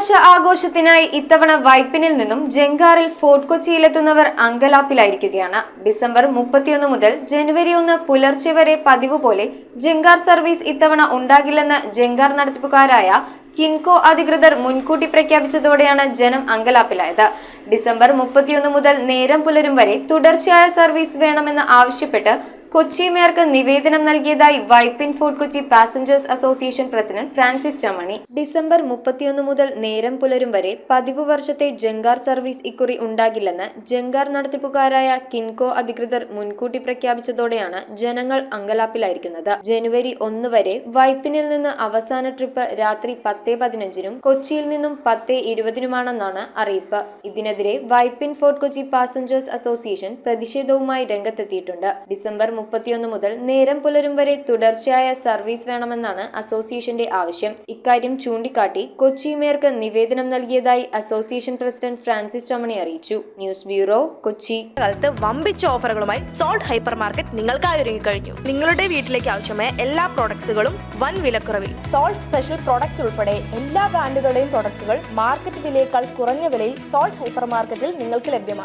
പുതുവർഷ ആഘോഷത്തിനായി ഇത്തവണ വൈപ്പിനിൽ നിന്നും ജങ്കാറിൽ fort കൊച്ചിയിലെത്തുന്നവർ അങ്കലാപ്പിലായിരിക്കുകയാണ്. December 31 മുതൽ ജനുവരി 1 പുലർച്ചെ വരെ പതിവ് പോലെ ജങ്കാർ സർവീസ് ഇത്തവണ ഉണ്ടാകില്ലെന്ന് ജങ്കാർ നടത്തിപ്പുകാരായ കിൻകോ അധികൃതർ മുൻകൂട്ടി പ്രഖ്യാപിച്ചതോടെയാണ് ജനം അങ്കലാപ്പിലായത്. ഡിസംബർ 31 മുതൽ നേരം പുലരും വരെ തുടർച്ചയായ സർവീസ് വേണമെന്ന് ആവശ്യപ്പെട്ട് കൊച്ചി മേയർക്ക് നിവേദനം നൽകിയതായി Vypin fort Kochi passengers association president Francis Chammani. December 31 മുതൽ നേരം പുലരും വരെ പതിവ് വർഷത്തെ ജങ്കാർ സർവീസ് ഇക്കുറി ഉണ്ടാകില്ലെന്ന് ജങ്കാർ നടത്തിപ്പുകാരായ കിൻകോ അധികൃതർ മുൻകൂട്ടി പ്രഖ്യാപിച്ചതോടെയാണ് ജനങ്ങൾ അങ്കലാപ്പിലായിരിക്കുന്നത്. ജനുവരി 1 വരെ വൈപ്പിനിൽ നിന്ന് അവസാന ട്രിപ്പ് രാത്രി 10:15-നും കൊച്ചിയിൽ നിന്നും 10:20-നുമാണെന്നാണ് അറിയിപ്പ്. ഇതിനെതിരെ Vypin fort Kochi passengers association പ്രതിഷേധവുമായി രംഗത്തെത്തിയിട്ടുണ്ട്. ഡിസംബർ 31 മുതൽ നേരം പുലരും വരെ തുടർച്ചയായ സർവീസ് വേണമെന്നാണ് അസോസിയേഷന്റെ ആവശ്യം. ഇക്കാര്യം ചൂണ്ടിക്കാട്ടി കൊച്ചി മേയർക്ക് നിവേദനം നൽകിയതായി അസോസിയേഷൻ പ്രസിഡന്റ് ഫ്രാൻസിസ് ചമ്മണി അറിയിച്ചു. News bureau, Kochi. കാലത്ത് വമ്പിച്ച ഓഫറുകളുമായി സോൾട്ട് ഹൈപ്പർ മാർക്കറ്റ് നിങ്ങൾക്കായി ഒരുങ്ങിക്കഴിഞ്ഞു. നിങ്ങളുടെ വീട്ടിലേക്ക് ആവശ്യമായ എല്ലാ പ്രോഡക്ട്സുകളും വൻ വിലക്കുറവിൽ. സോൾട്ട് സ്പെഷ്യൽ പ്രോഡക്ട്സ് ഉൾപ്പെടെ എല്ലാ ബ്രാൻഡുകളുടെയും പ്രോഡക്ട്സുകൾ മാർക്കറ്റ് വിലയേക്കാൾ കുറഞ്ഞ വിലയിൽ സോൾട്ട് ഹൈപ്പർ മാർക്കറ്റിൽ നിങ്ങൾക്ക് ലഭ്യമാണ്.